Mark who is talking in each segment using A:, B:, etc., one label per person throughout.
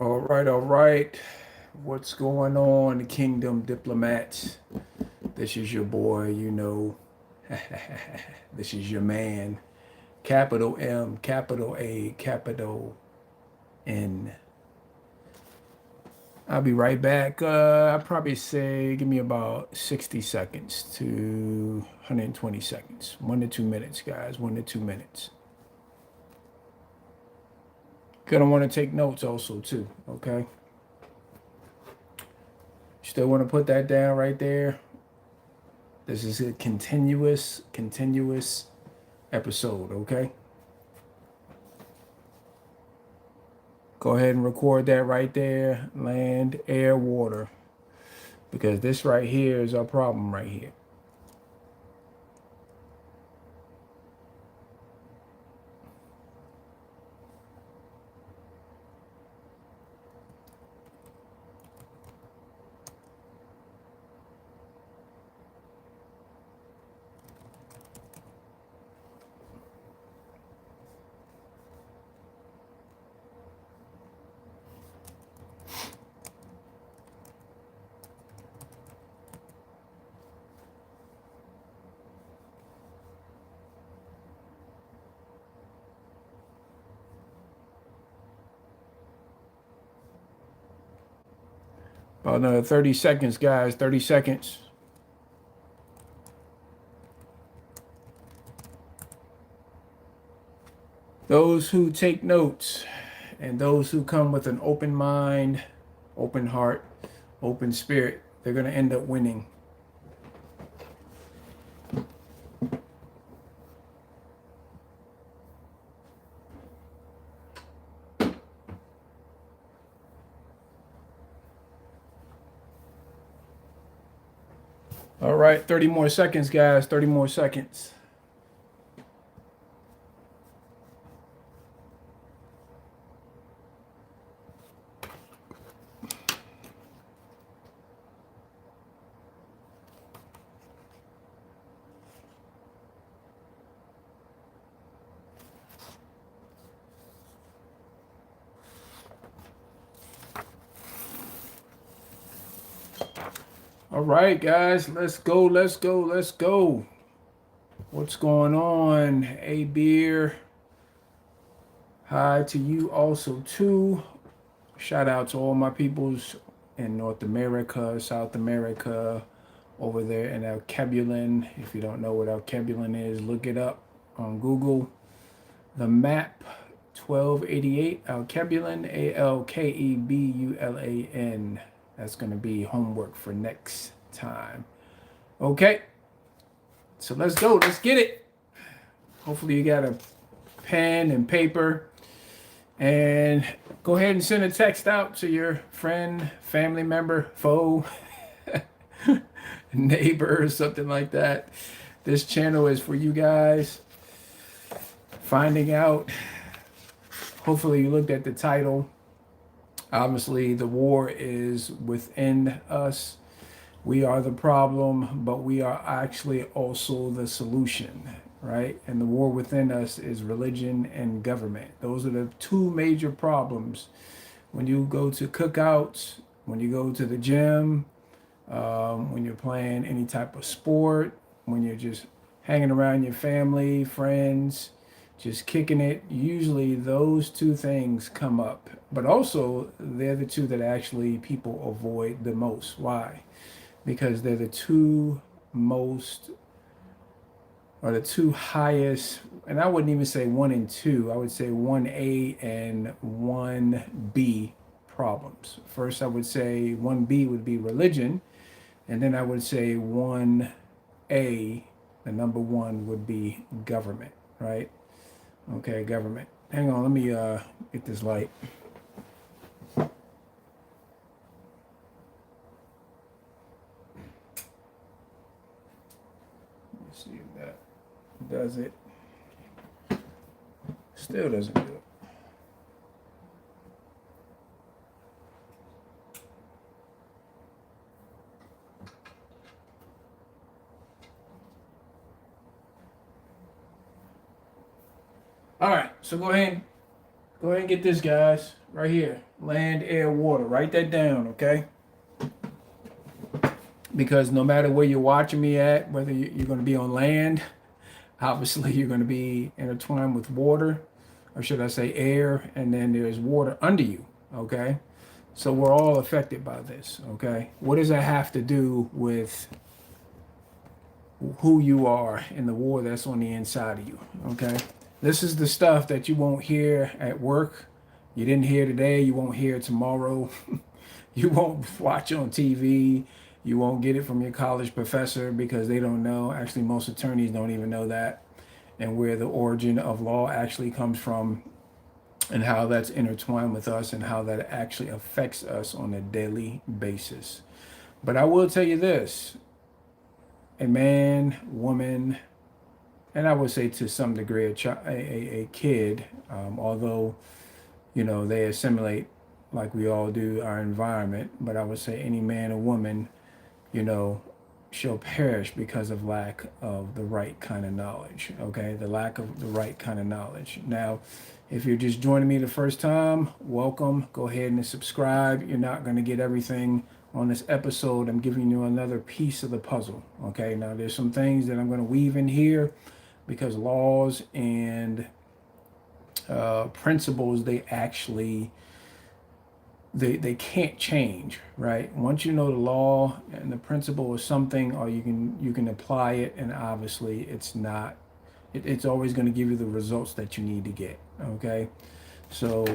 A: All right. What's going on, Kingdom Diplomats? This is your boy, this is your man. Capital M, capital A, capital N. I'll be right back. I'll probably say give me about 60 seconds to 120 seconds. 1 to 2 minutes, guys. 1 to 2 minutes. Gonna want to take notes also, too. Okay. Still want to put that down right there. This is a continuous episode, okay? Go ahead and record that right there. Land, air, water. Because this right here is our problem right here. About another 30 seconds, guys. 30 seconds. Those who take notes and those who come with an open mind, open heart, open spirit, they're going to end up winning. All right, 30 more seconds, guys. 30 more seconds. All right, guys, let's go, let's go, let's go. What's going on? A beer. Hi to you also too. Shout out to all my peoples in North America, South America, over there in Alkebulan. If you don't know what Alkebulan is, look it up on Google. The map 1288 Alkebulan, Alkebulan. That's going to be homework for next time. Okay, so let's go. Let's get it. Hopefully you got a pen and paper. And go ahead and send a text out to your friend, family member, foe, neighbor, or something like that. This channel is for you guys. Finding out. Hopefully you looked at the title. Obviously, the war is within us. We are the problem, but we are actually also the solution, right? And the war within us is religion and government. Those are the two major problems. When you go to cookouts, when you go to the gym, when you're playing any type of sport, when you're just hanging around your family, friends, just kicking it, usually those two things come up. But also, they're the two that actually people avoid the most. Why? Because they're the two most, or the two highest, and I wouldn't even say 1 and 2, I would say 1A and 1B problems. First, I would say 1B would be religion, and then I would say 1A, the number one, would be government, right? Okay, government. Hang on, let me get this light. Let's see if that does it. Still doesn't do it. All right, so go ahead Go ahead and get this, guys. Right here. Land, air, water. Write that down, okay? Because no matter where you're watching me at, whether you're going to be on land, obviously you're going to be intertwined with water, or should I say air, and then there's water under you, okay? So we're all affected by this, okay? What does that have to do with who you are in the war that's on the inside of you, okay? This is the stuff that you won't hear at work. You didn't hear today, you won't hear tomorrow. You won't watch on TV. You won't get it from your college professor because they don't know. Actually, most attorneys don't even know that, and where the origin of law actually comes from, and how that's intertwined with us, and how that actually affects us on a daily basis. But I will tell you this: a man, woman, and I would say to some degree a kid, although they assimilate like we all do our environment, but I would say any man or woman, shall perish because of lack of the right kind of knowledge. Okay, the lack of the right kind of knowledge. Now, if you're just joining me the first time, welcome. Go ahead and subscribe. You're not going to get everything on this episode. I'm giving you another piece of the puzzle. Okay, now there's some things that I'm going to weave in here because laws and principles, they actually they can't change, right? Once you know the law and the principle is something, or you can apply it, and obviously it's always going to give you the results that you need to get. Okay, so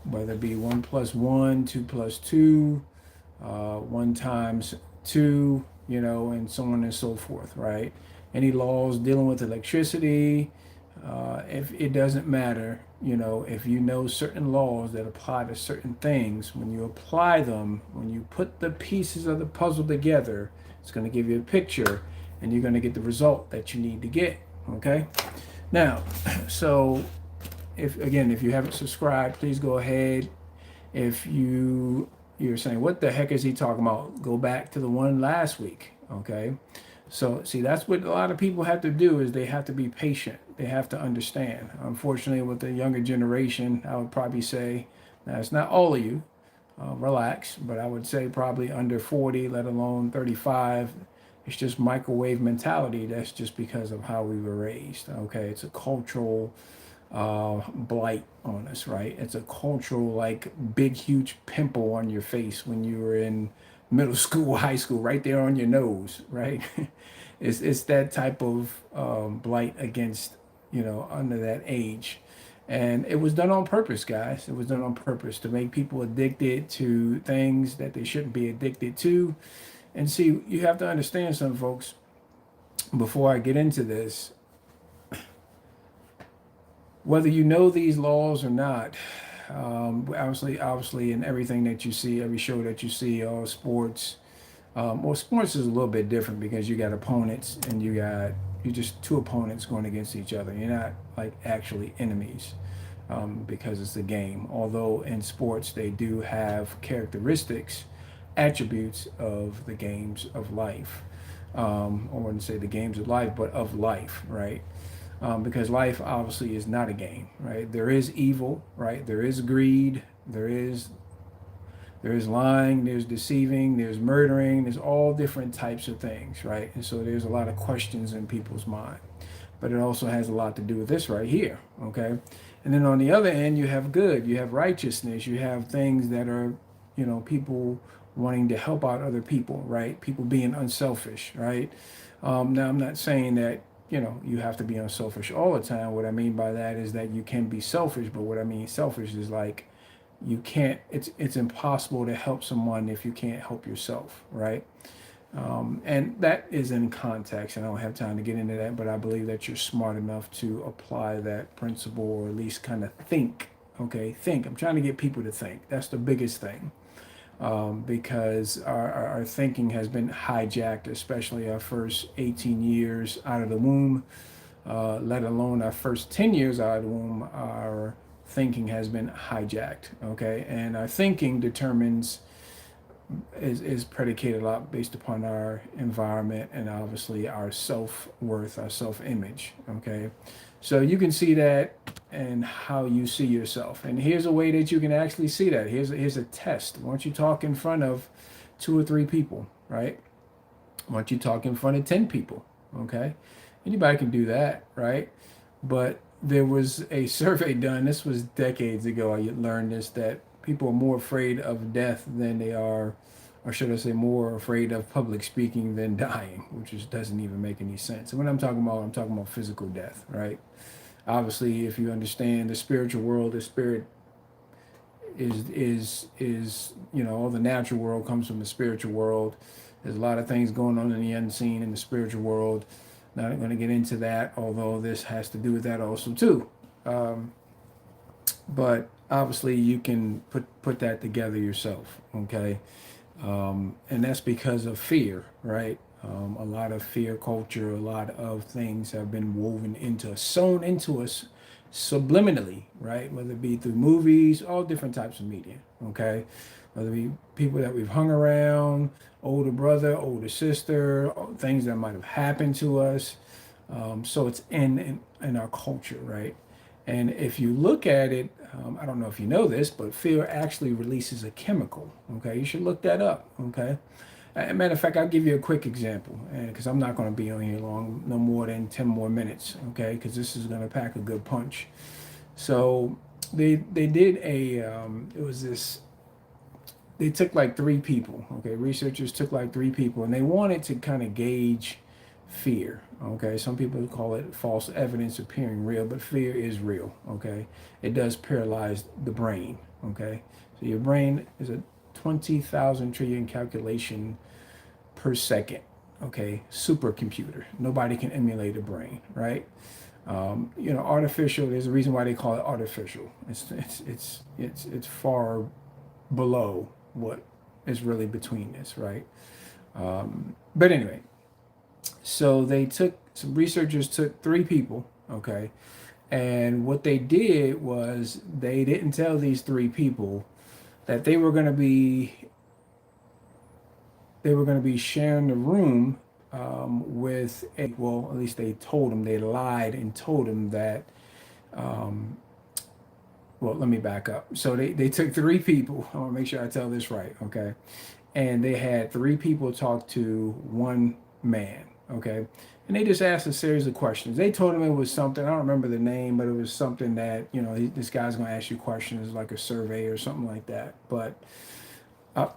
A: whether it be 1 + 1, 2 + 2, 1 times 2, and so on and so forth, right? Any laws dealing with electricity, if it doesn't matter, if you know certain laws that apply to certain things, when you apply them, when you put the pieces of the puzzle together, it's going to give you a picture, and you're going to get the result that you need to get. Okay, now, so if you haven't subscribed, please go ahead. If you're saying, what the heck is he talking about, go back to the one last week. Okay, so see, that's what a lot of people have to do, is they have to be patient. They have to understand. Unfortunately, with the younger generation, I would probably say, now it's not all of you, relax, but I would say probably under 40, let alone 35, it's just microwave mentality. That's just because of how we were raised. Okay, it's a cultural blight on us, right? It's a cultural, like, big huge pimple on your face when you were in middle school, high school, right there on your nose, right? It's that type of blight against, under that age. And it was done on purpose, guys. It was done on purpose to make people addicted to things that they shouldn't be addicted to. And see, you have to understand something, folks, before I get into this. Whether you know these laws or not, obviously in everything that you see, every show that you see, all sports, well, sports is a little bit different because you got opponents, and you're just two opponents going against each other. You're not like actually enemies, because it's a game. Although in sports they do have characteristics, attributes of the games of life. I wouldn't say the games of life, but of life, right? Because life obviously is not a game, right? There is evil, right? There is greed, there is lying, there's deceiving, there's murdering, there's all different types of things, right? And so there's a lot of questions in people's mind. But it also has a lot to do with this right here, okay? And then on the other end, you have good, you have righteousness, you have things that are, people wanting to help out other people, right? People being unselfish, right? Now, I'm not saying that, you have to be unselfish all the time. What I mean by that is that you can be selfish, but what I mean selfish is like, you can't, it's impossible to help someone if you can't help yourself, right? And that is in context, and I don't have time to get into that, but I believe that you're smart enough to apply that principle, or at least kind of think. Okay, think. I'm trying to get people to think. That's the biggest thing. Because our thinking has been hijacked, especially our first 18 years out of the womb, let alone our first 10 years out of the womb. Our thinking has been hijacked, okay? And our thinking determines is predicated a lot based upon our environment and obviously our self-worth, our self-image. Okay, so you can see that and how you see yourself. And here's a way that you can actually see that. Here's a test. Why don't you talk in front of 2 or 3 people, right? Why don't you talk in front of 10 people? Okay, anybody can do that, right? But there was a survey done, this was decades ago, I learned this, that people are more afraid of death than they are, or should I say more afraid of public speaking than dying, which just doesn't even make any sense. And when I'm talking about physical death, right? Obviously, if you understand the spiritual world, the spirit is all the natural world comes from the spiritual world. There's a lot of things going on in the unseen in the spiritual world. Not going to get into that, although this has to do with that also too. But obviously, you can put that together yourself, okay? And that's because of fear, right? A lot of fear culture, a lot of things have been woven into us, sewn into us subliminally, right? Whether it be through movies, all different types of media, okay? Whether it be people that we've hung around, older brother, older sister, things that might have happened to us. So it's in our culture, right? And if you look at it, I don't know if you know this, but fear actually releases a chemical. Okay, you should look that up. Okay, matter of fact, I'll give you a quick example, because I'm not going to be on here long, no more than 10 more minutes. Okay, because this is going to pack a good punch. So they did a it was this. They took like 3 people. Okay, researchers took like 3 people, and they wanted to kind of gauge fear. Okay, some people call it false evidence appearing real, but fear is real. Okay, it does paralyze the brain. Okay, so your brain is a 20,000 trillion calculation per second. Okay, supercomputer. Nobody can emulate a brain, right? Artificial. There's a reason why they call it artificial. It's far below what is really between this, right? But anyway. So some researchers took 3 people, okay, and what they did was they didn't tell these 3 people that they were going to be sharing the room with well, at least they told them, they lied and told them that. Well, let me back up. So they took 3 people. I want to make sure I tell this right, okay, and they had 3 people talk to one man. Okay, and they just asked a series of questions. They told him it was something, I don't remember the name, but it was something that this guy's going to ask you questions, like a survey or something like that. But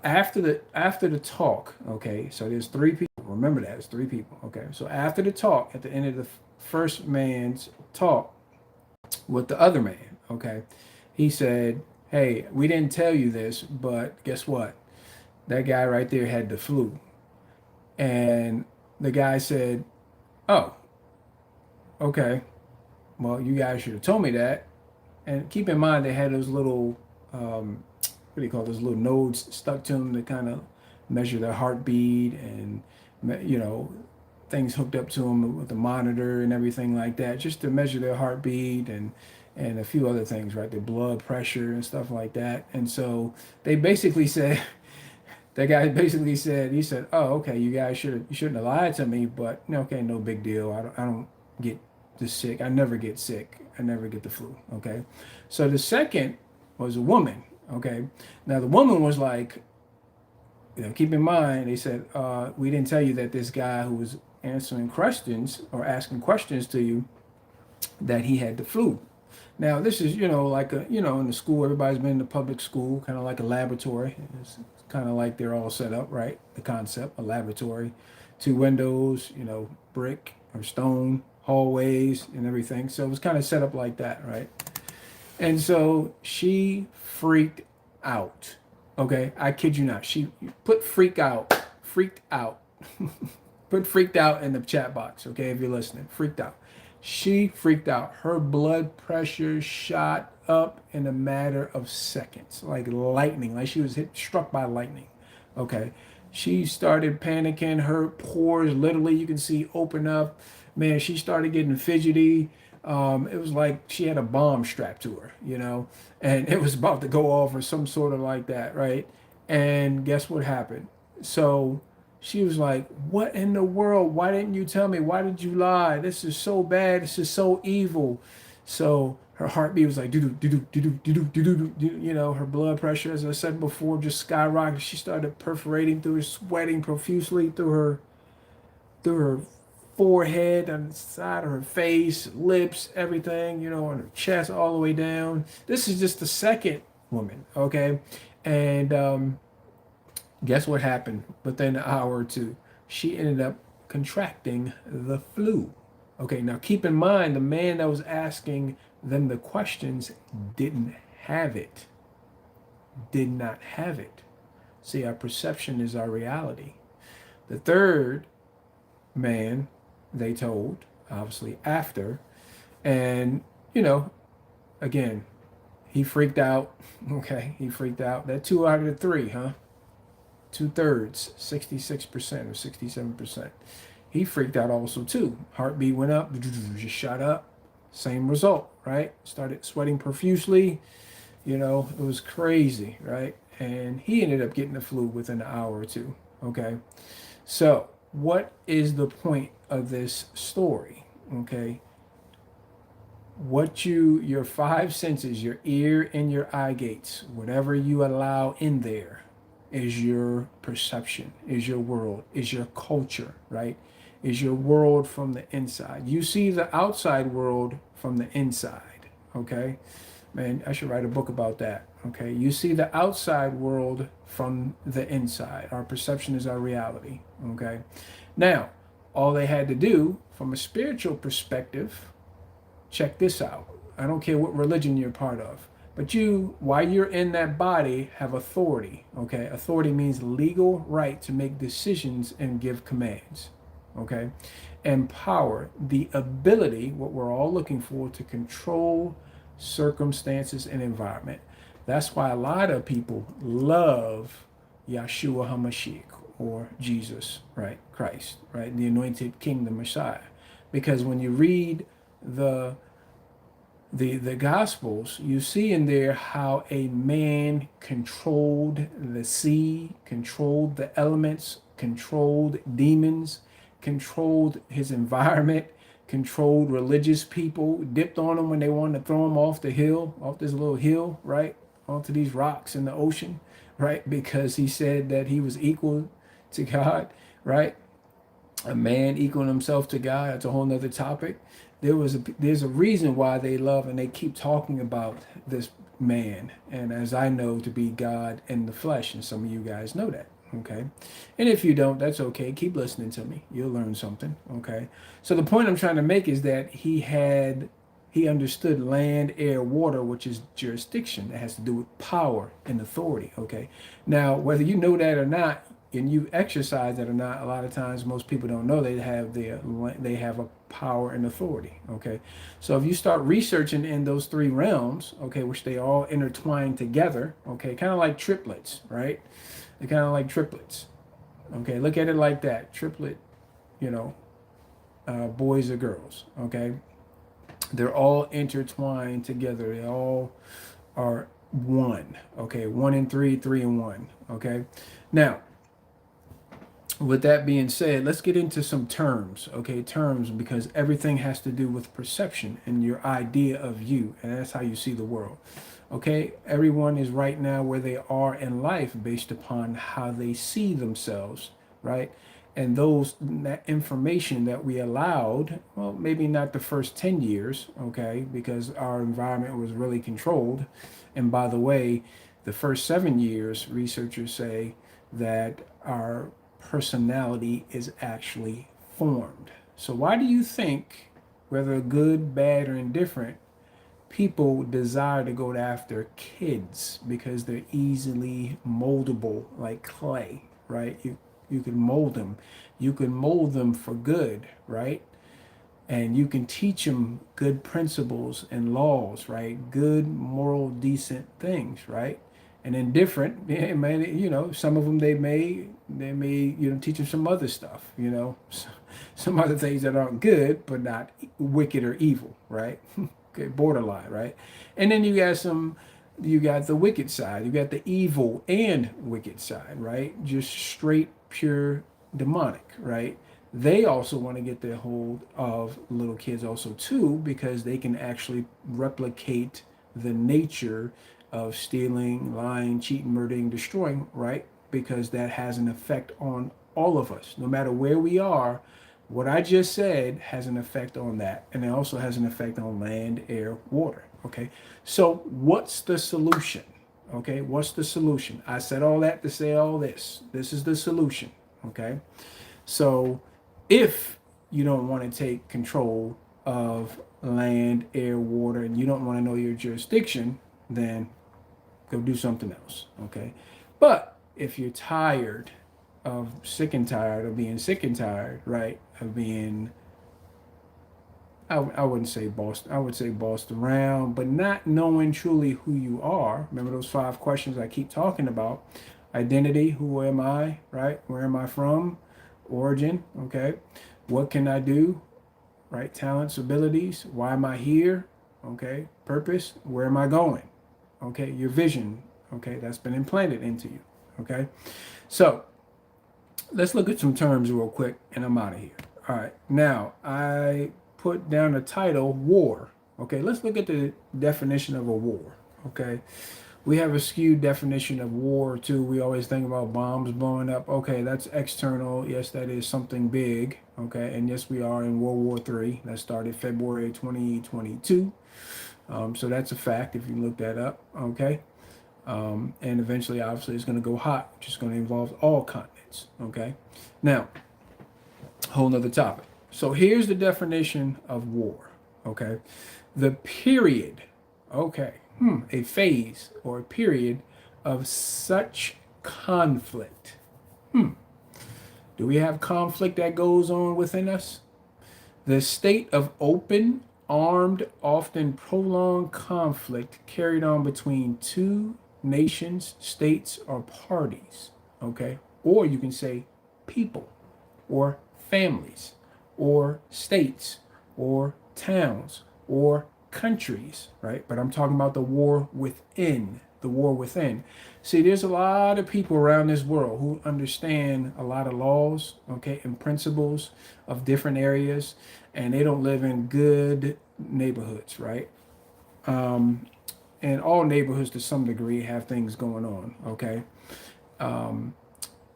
A: after the talk, okay, so there's 3 people. Remember that, it's 3 people. Okay, so after the talk, at the end of the first man's talk with the other man, okay, he said, "Hey, we didn't tell you this, but guess what? That guy right there had the flu." And the guy said, "Oh, okay. Well, you guys should have told me that." And keep in mind, they had those little, what do you call those little nodes stuck to them to kind of measure their heartbeat, and things hooked up to them with the monitor and everything like that, just to measure their heartbeat and a few other things, right? Their blood pressure and stuff like that. And so they basically said, that guy basically said, he said, "Oh, okay, you shouldn't have lied to me, but okay, no big deal. I don't get this sick. I never get sick. I never get the flu." Okay, so the second was a woman. Okay, now the woman was like, keep in mind, they said, "We didn't tell you that this guy who was answering questions or asking questions to you, that he had the flu." Now, this is, like in the school, everybody's been in the public school, kind of like a laboratory. It's kind of like they're all set up, right? The concept, a laboratory, 2 windows, brick or stone, hallways and everything. So it was kind of set up like that, right? And so she freaked out. Okay, I kid you not. She put freaked out, put freaked out in the chat box. Okay, if you're listening, freaked out. She freaked out. Her blood pressure shot up in a matter of seconds, like lightning, like she was struck by lightning. Okay. She started panicking. Her pores, literally, you can see open up. Man, she started getting fidgety. It was like she had a bomb strapped to her, and it was about to go off or some sort of like that, right? And guess what happened? So she was like, "What in the world? Why didn't you tell me? Why did you lie? This is so bad. This is so evil." So her heartbeat was like, do do do do do do do do do. You know, her blood pressure, as I said before, just skyrocketed. She started perforating through her, sweating profusely through her forehead, on the side of her face, lips, everything. You know, on her chest, all the way down. This is just the second woman, okay, and guess what happened within an hour or two? She ended up contracting the flu. Okay, now keep in mind the man that was asking them the questions didn't have it. Did not have it. See, our perception is our reality. The third man, they told, obviously after, and you know, again, he freaked out. Okay, he freaked out. That 2 out of 3, huh? 2/3, 66% or 67%. He freaked out also too. Heartbeat went up, just shot up. Same result, right? Started sweating profusely. You know, it was crazy, right? And he ended up getting the flu within an hour or two. Okay. So, what is the point of this story? Okay. Your five senses, your ear and your eye gates, whatever you allow in there is your perception, is your world, is your culture, right? Is your world from the inside. You see the outside world from the inside, okay? Man, I should write a book about that, okay? You see the outside world from the inside. Our perception is our reality, okay? Now, all they had to do from a spiritual perspective, check this out. I don't care what religion you're part of, but you, while you're in that body, have authority. Okay, authority means legal right to make decisions and give commands. Okay, and power, the ability, what we're all looking for, to control circumstances and environment. That's why a lot of people love Yeshua HaMashiach, or Jesus, right? Christ, right? The anointed king, the Messiah. Because when you read the the gospels, you see in there how a man controlled the sea, controlled the elements, controlled demons, controlled his environment, controlled religious people, dipped on them when they wanted to throw them off the hill, off this little hill, right? Onto these rocks in the ocean, right? Because he said that he was equal to God, right? A man equaling himself to God, that's a whole nother topic. There's a reason why they love and they keep talking about this man, and as I know, to be God in the flesh, and some of you guys know that, okay? And if you don't, that's okay. Keep listening to me. You'll learn something, okay? So the point I'm trying to make is that he understood land, air, water, which is jurisdiction. That has to do with power and authority, okay? Now, whether you know that or not, and you exercise that or not, a lot of times most people don't know they have a power and authority. Okay, so if you start researching in those three realms, okay, which they all intertwine together, okay, kind of like triplets, right? They're kind of like triplets. Okay, look at it like that, triplet, you know, boys or girls. Okay, they're all intertwined together. They all are one. Okay, 1 and 3, 3 and 1. Okay, now with that being said, let's get into some terms, okay? Terms, because everything has to do with perception and your idea of you, and that's how you see the world, okay? Everyone is right now where they are in life based upon how they see themselves, right? And that information that we allowed, well, maybe not the first 10 years, okay, because our environment was really controlled. And by the way, the first 7 years, researchers say that our personality is actually formed. So why do you think, whether good, bad, or indifferent, people desire to go after kids? Because they're easily moldable like clay, right? You can mold them. You can mold them for good, right? And you can teach them good principles and laws, right? Good, moral, decent things, right? And indifferent, you know, some of them they may, you know, teach them some other stuff, you know, some other things that aren't good, but not wicked or evil, right? Okay, borderline, right? And then you got some you got the wicked side, you got the evil and wicked side, right? Just straight, pure demonic, right? They also want to get their hold of little kids also too, because they can actually replicate the nature of stealing, lying, cheating, murdering, destroying, right? Because that has an effect on all of us, no matter where we are. What I just said has an effect on that, and it also has an effect on land, air, water. Okay, so what's the solution? Okay, what's the solution? I said all that to say all this. This is the solution. Okay, so if you don't want to take control of land, air, water, and you don't want to know your jurisdiction, then go do something else. Okay, but if you're tired of sick and tired of being sick and tired, right, of being, I wouldn't say bossed, I would say bossed around, but not knowing truly who you are. Remember those 5 questions I keep talking about: identity, who am I, right? Where am I from? Origin, okay? What can I do, right? Talents, abilities, why am I here? Okay? Purpose, where am I going? Okay? Your vision, okay? That's been implanted into you, okay? So let's look at some terms real quick and I'm out of here. All right, now I put down the title war. Okay, let's look at the definition of a war. Okay, we have a skewed definition of war too. We always think about bombs blowing up. Okay, that's external. Yes, that is something big. Okay, and yes, we are in World War III. That started February 2022. So that's a fact if you look that up. Okay, and eventually, obviously, it's going to go hot, which is going to involve all continents. Okay, now, whole nother topic. So here's the definition of war. Okay, the period. Okay, a phase or a period of such conflict. Do we have conflict that goes on within us? The state of open, armed, often prolonged conflict carried on between two nations, states, or parties. Okay, or you can say people, or families, or states, or towns, or countries, right? But I'm talking about the war within, the war within. See, there's a lot of people around this world who understand a lot of laws, okay, and principles of different areas, and they don't live in good neighborhoods, right? And all neighborhoods to some degree have things going on, okay?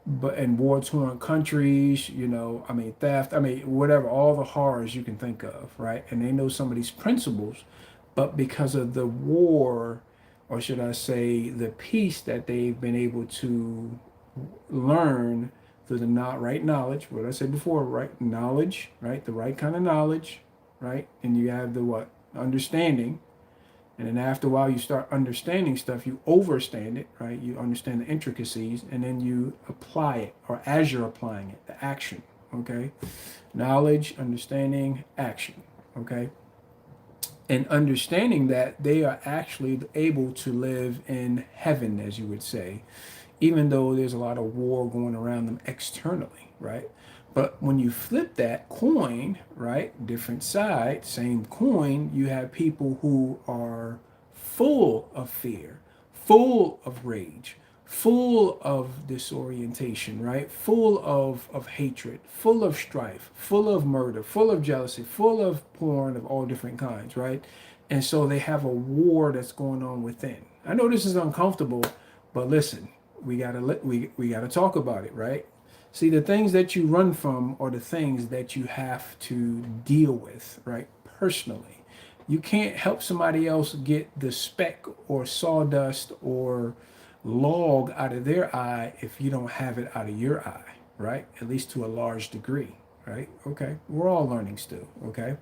A: But in war-torn countries, I mean, theft, I mean, whatever, all the horrors you can think of, right? And they know some of these principles, but because of the war, or should I say, the peace that they've been able to learn through the not right knowledge, what I said before, right knowledge, right? The right kind of knowledge, right? And you have the what? Understanding. And then after a while, you start understanding stuff, you overstand it, right? You understand the intricacies, and then you apply it, or as you're applying it, the action, okay? Knowledge, understanding, action, okay? And understanding that they are actually able to live in heaven, as you would say, even though there's a lot of war going around them externally, right? But when you flip that coin, right, different side, same coin, you have people who are full of fear, full of rage, full of disorientation, right? Full of hatred, full of strife, full of murder, full of jealousy, full of porn of all different kinds, right? And so they have a war that's going on within. I know this is uncomfortable, but listen, we gotta talk about it, right? See, the things that you run from are the things that you have to deal with, right? Personally. You can't help somebody else get the speck or sawdust or log out of their eye if you don't have it out of your eye, right? At least to a large degree, right? Okay. We're all learning still, okay?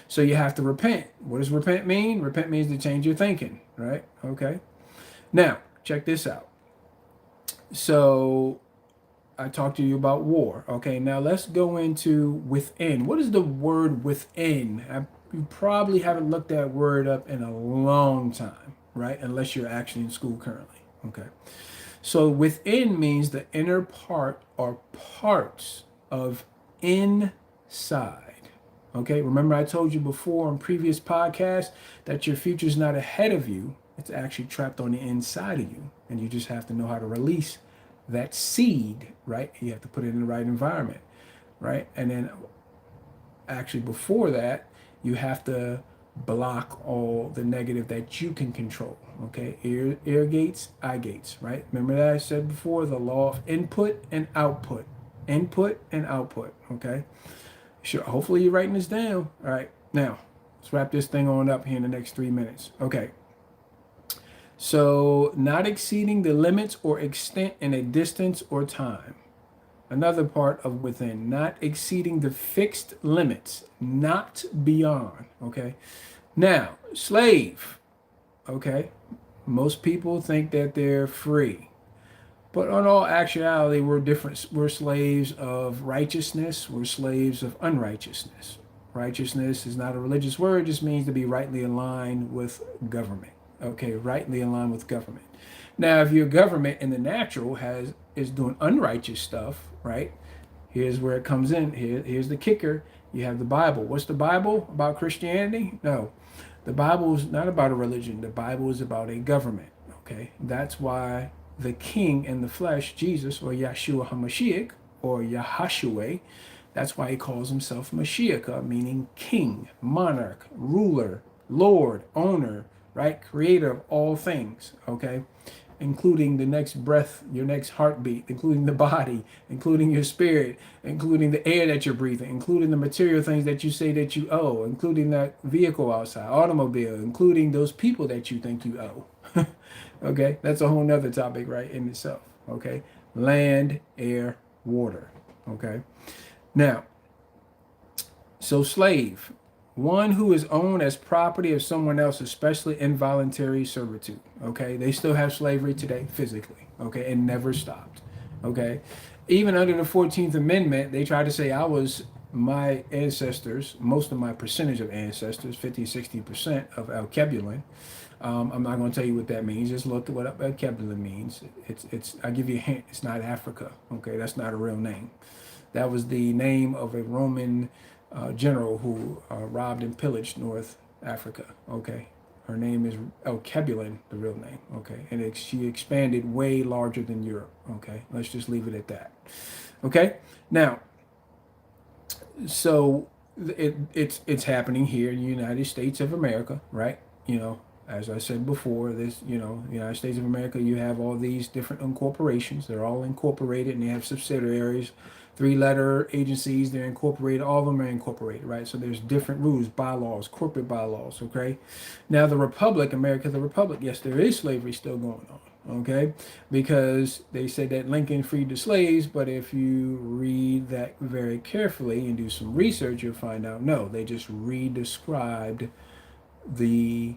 A: So you have to repent. What does repent mean? Repent means to change your thinking, right? Okay. Now, check this out. So I talked to you about war. Okay, now let's go into within. What is the word within? You probably haven't looked that word up in a long time, right? Unless you're actually in school currently. Okay. So within means the inner part or parts of inside. Okay, remember I told you before in previous podcasts that your future is not ahead of you, It's actually trapped on the inside of you. And you just have to know how to release that seed, right? You have to put it in the right environment, right? And then actually before that, you have to block all the negative that you can control. Okay, ear gates, eye gates, right? Remember that I said before, the law of input and output. Input and output. Okay. Sure. Hopefully you're writing this down. All right. Now, let's wrap this thing on up here in the next 3 minutes. Okay. So, not exceeding the limits or extent in a distance or time. Another part of within, not exceeding the fixed limits, not beyond. Okay. Now, slave. Okay. Most people think that they're free. But on all actuality, we're different. We're slaves of righteousness. We're slaves of unrighteousness. Righteousness is not a religious word. It just means to be rightly aligned with government. Okay, rightly aligned with government. Now, if your government in the natural is doing unrighteous stuff, right? Here's where it comes in. Here's the kicker. You have the Bible. What's the Bible about? Christianity? No. The Bible is not about a religion. The Bible is about a government. Okay, that's why the king in the flesh, Jesus, or Yeshua HaMashiach, or Yahashua, that's why he calls himself Mashiach, meaning king, monarch, ruler, lord, owner, right? Creator of all things, okay? Including the next breath, your next heartbeat, including the body, including your spirit, including the air that you're breathing, including the material things that you say that you owe, including that vehicle outside, automobile, including those people that you think you owe. Okay, that's a whole nother topic right in itself. Okay, land, air, water. Okay, now, so slave, one who is owned as property of someone else, especially involuntary servitude. Okay, they still have slavery today physically. Okay, and never stopped. Okay, even under the 14th Amendment, they tried to say my ancestors, most of my percentage of ancestors, 50-60% of Alkebulan. I'm not going to tell you what that means. Just look at what Alkebulan means. It's. I give you a hint. It's not Africa. Okay, that's not a real name. That was the name of a Roman general who robbed and pillaged North Africa. Okay, her name is Alkebulan, the real name. Okay, and she expanded way larger than Europe. Okay, let's just leave it at that. Okay, now, so it's happening here in the United States of America, right? You know, as I said before, the United States of America, you have all these different incorporations. They're all incorporated and they have subsidiaries, 3-letter agencies. They're incorporated. All of them are incorporated, right? So there's different rules, bylaws, corporate bylaws, okay? Now the Republic, America, the Republic, yes, there is slavery still going on, okay? Because they said that Lincoln freed the slaves, but if you read that very carefully and do some research, you'll find out, no, they just re-described the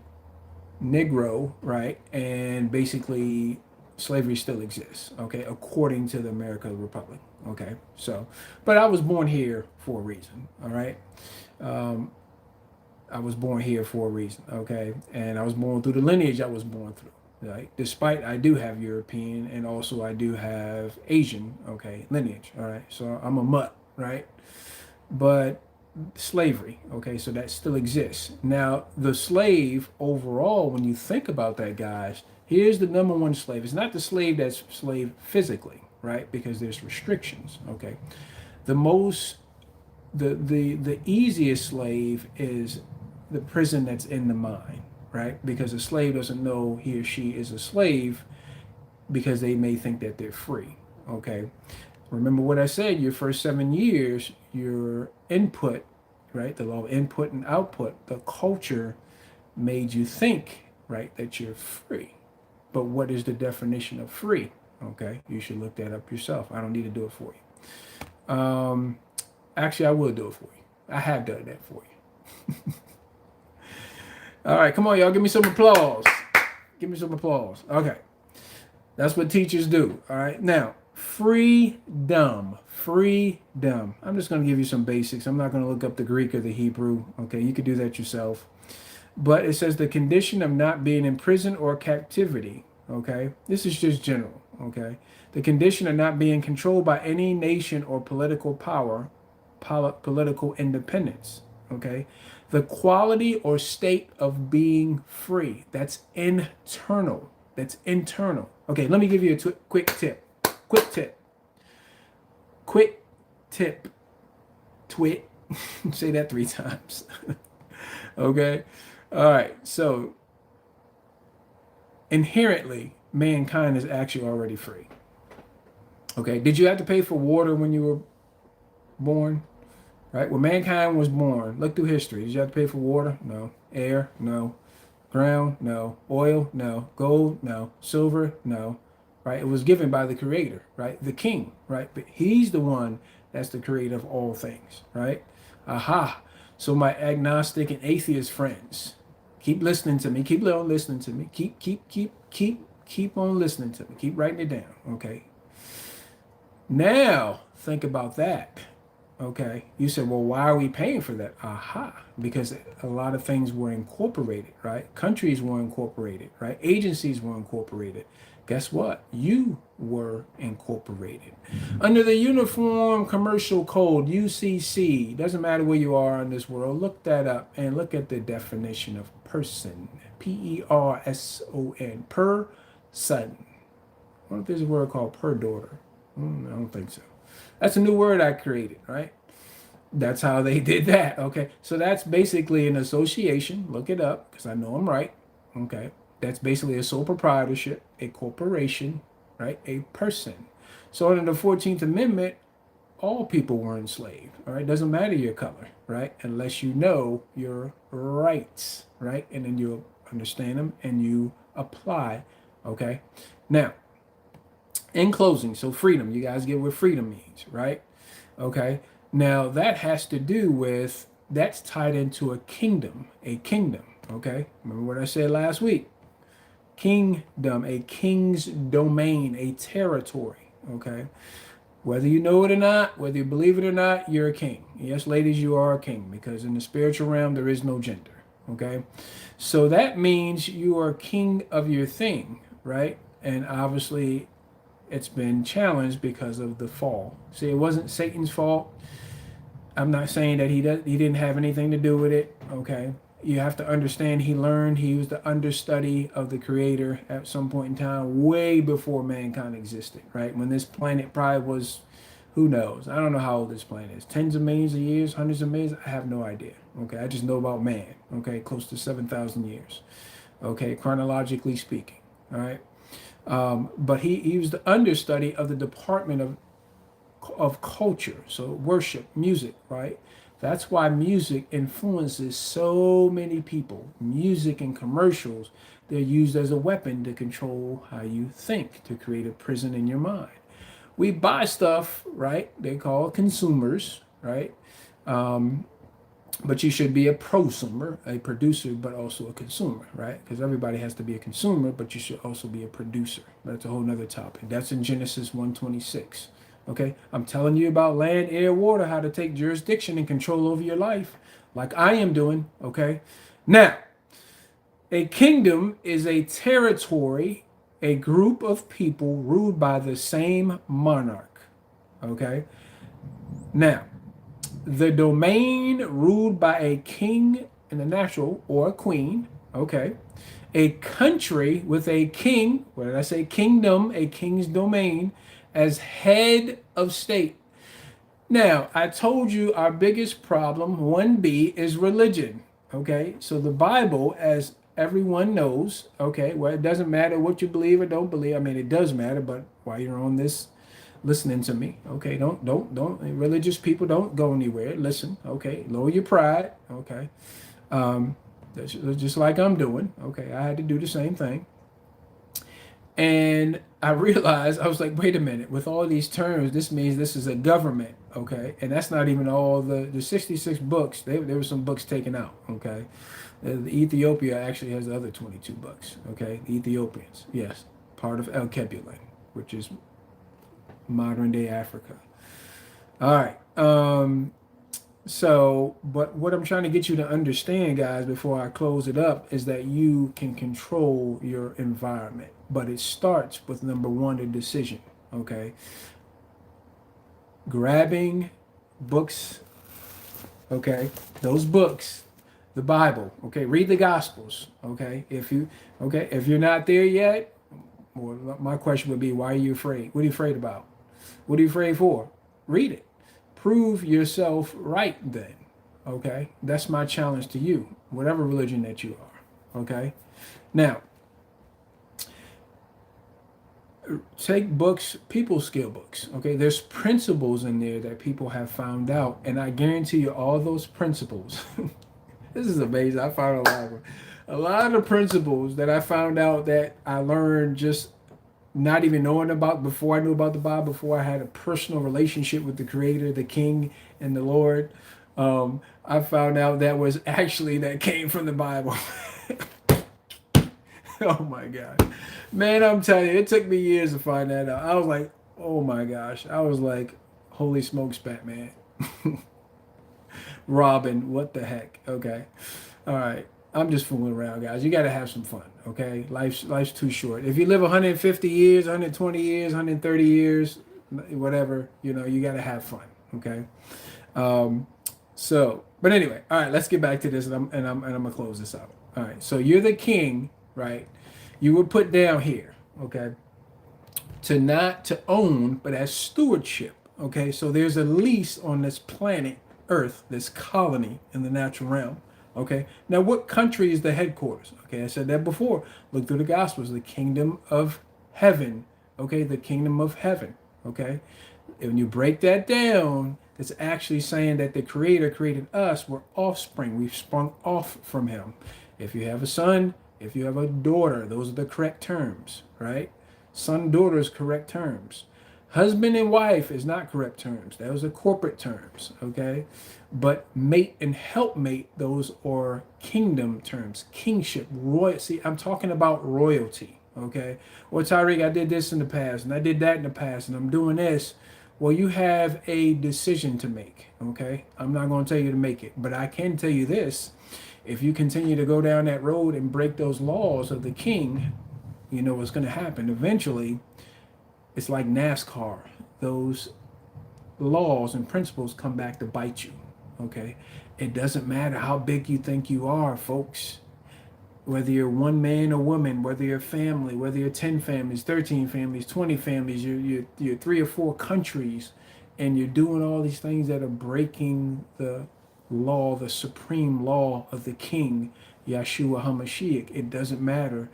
A: Negro, right? And basically slavery still exists, okay, according to the America Republic, okay? So, but I was born here for a reason, all right? I was born here for a reason, okay? And I was born through the lineage I was born through, right? Despite I do have European and also I do have Asian, okay, lineage, all right? So I'm a mutt, right? But slavery, okay, so that still exists. Now the slave overall, when you think about that, guys, here's the number one slave. It's not the slave that's slave physically, right? Because there's restrictions, okay? The easiest slave is the prison that's in the mind, right? Because a slave doesn't know he or she is a slave because they may think that they're free, okay? Remember what I said, your first 7 years, your input, right? The law of input and output, the culture made you think, right, that you're free. But what is the definition of free? Okay, you should look that up yourself. I don't need to do it for you. Actually, I will do it for you. I have done that for you. All right, come on, y'all. Give me some applause. Give me some applause. Okay. That's what teachers do. All right. Now, freedom. Freedom. I'm just going to give you some basics. I'm not going to look up the Greek or the Hebrew. Okay. You could do that yourself. But it says the condition of not being in prison or captivity. Okay. This is just general. Okay. The condition of not being controlled by any nation or political power, political independence. Okay. The quality or state of being free. That's internal. That's internal. Okay, let me give you a quick tip. Quick tip. Quick tip. Twit. Say that 3 times. Okay. All right. So inherently, mankind is actually already free. Okay. Did you have to pay for water when you were born? Right. When mankind was born, look through history. Did you have to pay for water? No. Air? No. Ground? No. Oil? No. Gold? No. Silver? No. Right. It was given by the creator, right? The king, right? But he's the one that's the creator of all things, right? Aha. So my agnostic and atheist friends, keep listening to me. Keep on listening to me. Keep on listening to me. Keep writing it down. Okay. Now think about that. Okay. You said, well, why are we paying for that? Aha. Because a lot of things were incorporated, right? Countries were incorporated, right? Agencies were incorporated. Guess what? You were incorporated. Under the Uniform Commercial Code, UCC, doesn't matter where you are in this world, look that up and look at the definition of person. Person. Per-son. I wonder if there's a word called per daughter. I don't think so. That's a new word I created, right? That's how they did that, okay? So that's basically an association. Look it up because I know I'm right, okay? That's basically a sole proprietorship, a corporation, right? A person. So under the 14th Amendment, all people were enslaved, all right? Doesn't matter your color, right? Unless you know your rights, right? And then you understand them and you apply, okay? Now, in closing, so freedom, you guys get what freedom means, right? Okay. Now that has to do with, that's tied into a kingdom, okay? Remember what I said last week? Kingdom, a king's domain, a territory, okay? Whether you know it or not, whether you believe it or not, you're a king. Yes, ladies, you are a king because in the spiritual realm, there is no gender, okay? So that means you are king of your thing, right? And obviously, it's been challenged because of the fall. See, it wasn't Satan's fault. I'm not saying that he didn't have anything to do with it. Okay, you have to understand he learned. He was the understudy of the creator at some point in time, way before mankind existed. Right, when this planet probably was, who knows? I don't know how old this planet is. Tens of millions of years, hundreds of millions. I have no idea. Okay, I just know about man. Okay, close to 7,000 years. Okay, chronologically speaking. All right. But he was the understudy of the Department of Culture, so worship, music, right? That's why music influences so many people. Music and commercials, they're used as a weapon to control how you think, to create a prison in your mind. We buy stuff, right? They call it consumers, right? But you should be a prosumer, a producer, but also a consumer, right? Because everybody has to be a consumer, but you should also be a producer. That's a whole nother topic. That's in Genesis 1:26. Okay, I'm telling you about land, air, water, how to take jurisdiction and control over your life, like I am doing. Okay, now, a kingdom is a territory, a group of people ruled by the same monarch. Okay, now, the domain ruled by a king in the natural or a queen. Okay, a country with a king. What did I say? Kingdom, a king's domain as head of state. Now, I told you our biggest problem, 1B, is religion. Okay, so the Bible, as everyone knows, okay, well, it doesn't matter what you believe or don't believe. I mean, it does matter, but while you're on this, listening to me, okay, don't, religious people don't go anywhere. Listen, okay, lower your pride, okay. That's just like I'm doing, okay. I had to do the same thing. And I realized, I was like, wait a minute, with all these terms, this means this is a government, okay? And that's not even all the 66 books. There were some books taken out, okay? The Ethiopia actually has the other 22 books, okay? The Ethiopians, yes, part of El Kebulin, which is modern day Africa. All right. So, but what I'm trying to get you to understand, guys, before I close it up, is that you can control your environment. But it starts with number one, a decision, okay? Grabbing books, okay? Those books the Bible. Okay, read the Gospels. Okay, if you're not there yet, well, my question would be, why are you afraid? What are you afraid about? What are you afraid for? Read it. Prove yourself right then. Okay, that's my challenge to you, whatever religion that you are. Okay, now take books, people skill books. Okay, there's principles in there that people have found out, and I guarantee you, all those principles. This is amazing. I found a lot of principles that I found out that I learned just not even knowing about before I knew about the Bible, before I had a personal relationship with the Creator, the King, and the Lord. I found out that came from the Bible. Oh my God. Man, I'm telling you, it took me years to find that out. I was like, oh my gosh. I was like, holy smokes, Batman. Robin, what the heck? Okay. All right. I'm just fooling around, guys. You got to have some fun, okay? Life's too short. If you live 150 years, 120 years, 130 years, whatever, you got to have fun, okay? But anyway, all right, let's get back to this, and I'm gonna close this out. All right, so you're the king, right? You were put down here, okay, to not to own, but as stewardship, okay? So there's a lease on this planet Earth, this colony in the natural realm, okay? Now, what country is the headquarters? Okay, I said that before. Look through the Gospels, the kingdom of heaven, okay? The kingdom of heaven, okay? And when you break that down, it's actually saying that the Creator created us. We're offspring. We've sprung off from Him. If you have a son, if you have a daughter, those are the correct terms, right? Son, daughter is correct terms. Husband and wife is not correct terms. Those are corporate terms, okay? But mate and helpmate, those are kingdom terms. Kingship, royalty. I'm talking about royalty, okay? Well, Tyreek, I did this in the past, and I did that in the past, and I'm doing this. Well, you have a decision to make, okay? I'm not going to tell you to make it, but I can tell you this. If you continue to go down that road and break those laws of the king, you know what's going to happen. Eventually, it's like NASCAR. Those laws and principles come back to bite you, okay? It doesn't matter how big you think you are, folks. Whether you're one man or woman, whether you're family, whether you're 10 families, 13 families, 20 families, you're 3 or 4 countries, and you're doing all these things that are breaking the law, the supreme law of the King, Yeshua HaMashiach. It doesn't matter.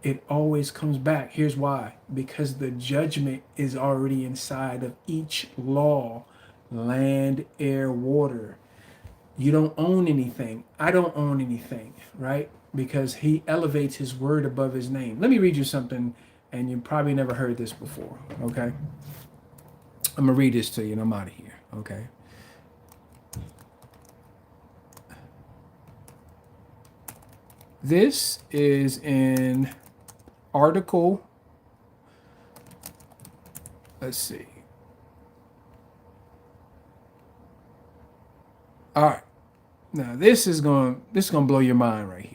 A: It always comes back. Here's why. Because the judgment is already inside of each law. Land, air, water. You don't own anything. I don't own anything, right? Because He elevates His word above His name. Let me read you something, and you probably never heard this before, okay? I'm going to read this to you, and I'm out of here, okay? This is an article. Let's see. All right. Now this is going to blow your mind right here.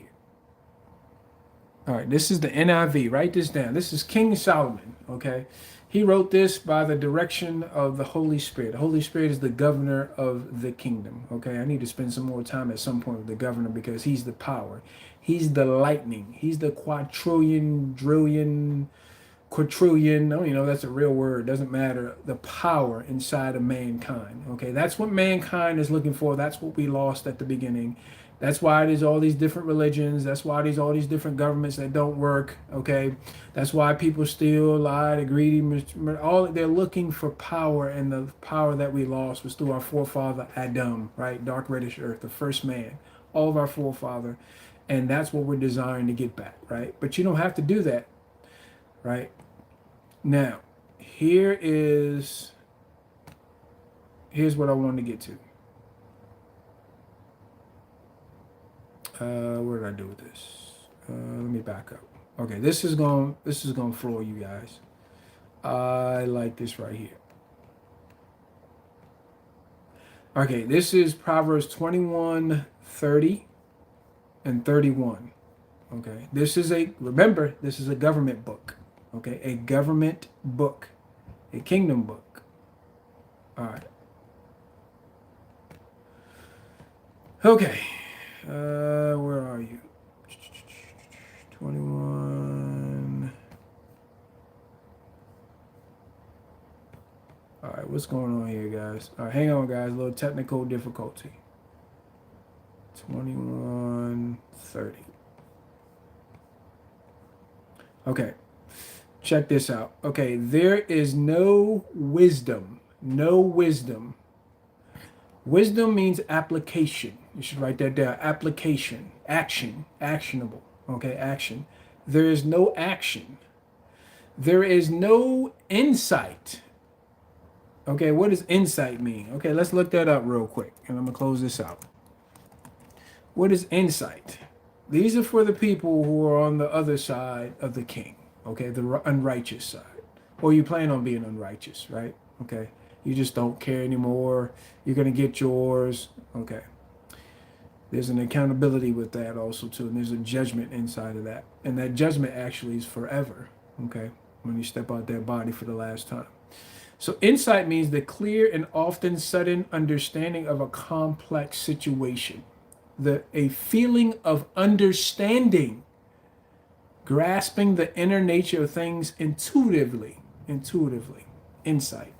A: All right, this is the NIV. Write this down. This is King Solomon, okay? He wrote this by the direction of the Holy Spirit. The Holy Spirit is the governor of the kingdom, okay? I need to spend some more time at some point with the governor because he's the power. He's the lightning. He's the quadrillion, that's a real word. Doesn't matter. The power inside of mankind, okay? That's what mankind is looking for. That's what we lost at the beginning. That's why there's all these different religions. That's why there's all these different governments that don't work, okay? That's why people steal, lie, they're greedy, they're looking for power, and the power that we lost was through our forefather Adam, right? Dark reddish earth, the first man, all of our forefather, and that's what we're desiring to get back, right? But you don't have to do that, right? Now, here's what I wanted to get to. What did I do with this? Let me back up. Okay, this is going to floor you guys. I like this right here. Okay, this is Proverbs 21:30 and 31. Okay, this is a government book. Okay, a government book, a kingdom book. All right. Okay. Where are you? 21. All right, what's going on here, guys? All right, hang on, guys. A little technical difficulty. 21:30. Okay, check this out. Okay, there is no wisdom. No wisdom. Wisdom means application. You should write that down. Application, action, actionable. Okay, action. There is no action. There is no insight. Okay, what does insight mean? Okay, let's look that up real quick, and I'm gonna close this out. What is insight? These are for the people who are on the other side of the king. Okay, the unrighteous side. Or you plan on being unrighteous, right? Okay, you just don't care anymore. You're gonna get yours. Okay. There's an accountability with that also too, and there's a judgment inside of that, and that judgment actually is forever. Okay, when you step out that body for the last time. So insight means the clear and often sudden understanding of a complex situation, a feeling of understanding, grasping the inner nature of things intuitively, insight.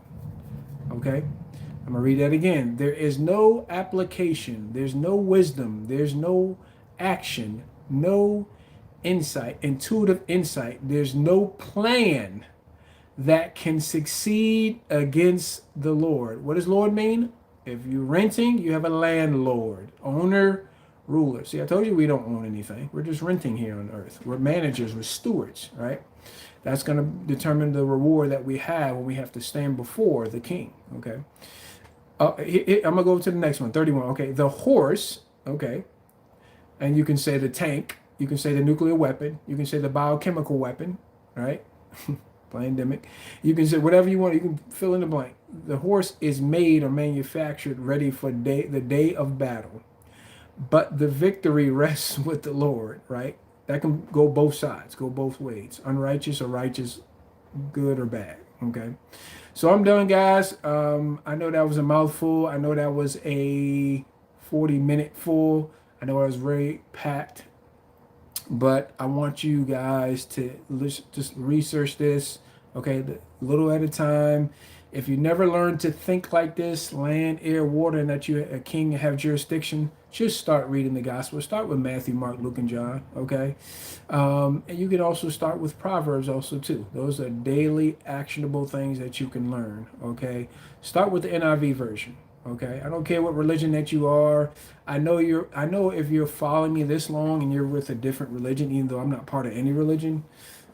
A: Okay, I'm gonna read that again. There is no application, there's no wisdom, there's no action, no insight, intuitive insight. There's no plan that can succeed against the Lord. What does Lord mean? If you're renting, you have a landlord, owner, ruler. See, I told you we don't own anything. We're just renting here on earth. We're managers, we're stewards, right? That's going to determine the reward that we have when we have to stand before the king, okay? I'm going to go to the next one, 31. Okay, the horse, okay, and you can say the tank, you can say the nuclear weapon, you can say the biochemical weapon, right? Pandemic. You can say whatever you want. You can fill in the blank. The horse is made or manufactured ready for the day of battle, but the victory rests with the Lord. Right? That can go both sides, go both ways. Unrighteous or righteous, good or bad. Okay. So I'm done, guys. I know that was a mouthful. I know that was a 40-minute full. I know I was very packed. But I want you guys to just research this, okay, a little at a time. If you never learned to think like this, land, air, water, and that you're a king and have jurisdiction, just start reading the gospel. Start with Matthew, Mark, Luke, and John, okay? And you can also start with Proverbs also, too. Those are daily actionable things that you can learn, okay? Start with the NIV version. Okay, I don't care what religion that you are. I know if you're following me this long and you're with a different religion, even though I'm not part of any religion.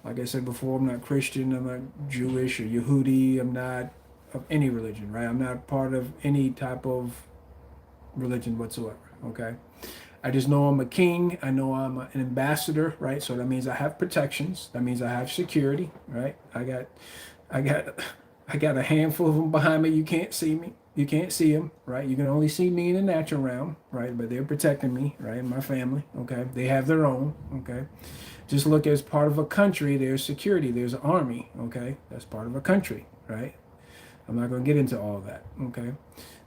A: Like I said before, I'm not Christian, I'm not Jewish or Yehudi, I'm not of any religion, right? I'm not part of any type of religion whatsoever. Okay. I just know I'm a king. I know I'm an ambassador, right? So that means I have protections. That means I have security, right? I got a handful of them behind me. You can't see me. You can't see them, right? You can only see me in the natural realm, right? But they're protecting me, right? And my family, okay? They have their own, okay? Just look, as part of a country, there's security, there's an army, okay? That's part of a country, right? I'm not going to get into all that, okay?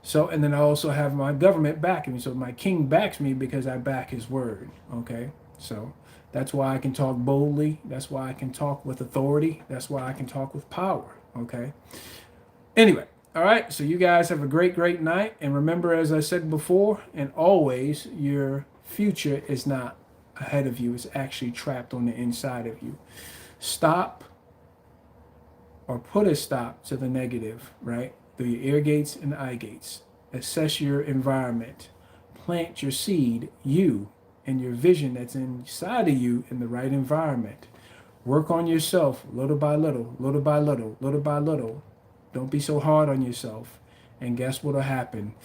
A: So, and then I also have my government backing me. So my king backs me because I back his word, okay? So that's why I can talk boldly. That's why I can talk with authority. That's why I can talk with power, okay? Anyway. All right, so you guys have a great, great night. And remember, as I said before, and always, your future is not ahead of you. It's actually trapped on the inside of you. Stop or put a stop to the negative, right? Through your ear gates and eye gates. Assess your environment. Plant your seed, you, and your vision that's inside of you in the right environment. Work on yourself little by little, little by little, little by little. Don't be so hard on yourself. And guess what'll happen?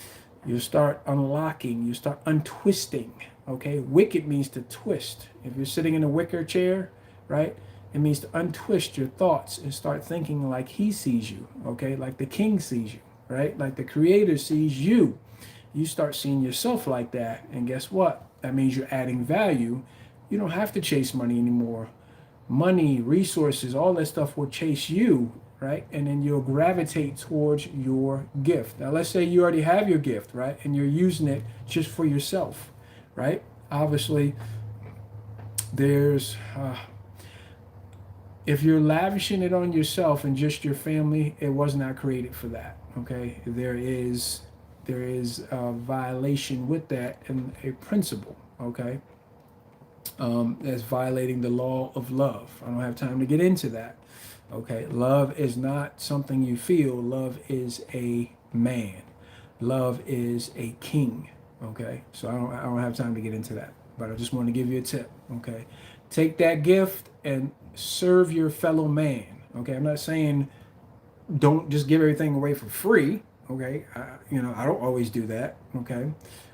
A: You'll start unlocking, you start untwisting. Okay? Wicked means to twist. If you're sitting in a wicker chair, right? It means to untwist your thoughts and start thinking like he sees you. Okay? Like the king sees you, right? Like the creator sees you. You start seeing yourself like that. And guess what? That means you're adding value. You don't have to chase money anymore. Money, resources, all that stuff will chase you, right? And then you'll gravitate towards your gift. Now, let's say you already have your gift, right? And you're using it just for yourself, right? Obviously, there's if you're lavishing it on yourself and just your family, it was not created for that. Okay, there is a violation with that and a principle. Okay, that's violating the law of love. I don't have time to get into that. Okay, love is not something you feel. Love is a man. Love is a king. Okay, so I don't have time to get into that, but I just want to give you a tip. Okay, take that gift and serve your fellow man. Okay, I'm not saying don't just give everything away for free. Okay, I don't always do that. Okay,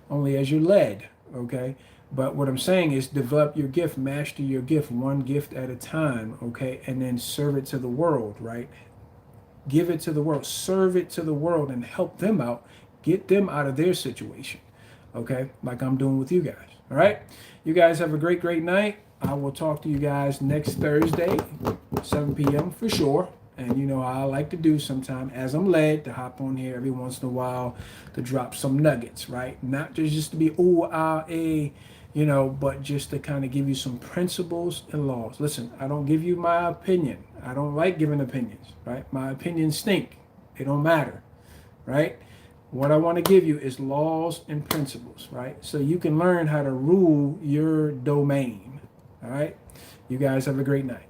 A: only as you're led. Okay, but what I'm saying is develop your gift, master your gift, one gift at a time. Okay, and then serve it to the world. Right, give it to the world, serve it to the world, and help them out, get them out of their situation. Okay, like I'm doing with you guys. All right, you guys have a great night. I will talk to you guys next Thursday, 7 p.m. for sure. And you know how I like to do sometime as I'm led to hop on here every once in a while to drop some nuggets, right? Not just to be but just to kind of give you some principles and laws. Listen, I don't give you my opinion. I don't like giving opinions, right? My opinions stink. They don't matter, right? What I want to give you is laws and principles, right? So you can learn how to rule your domain, all right? You guys have a great night.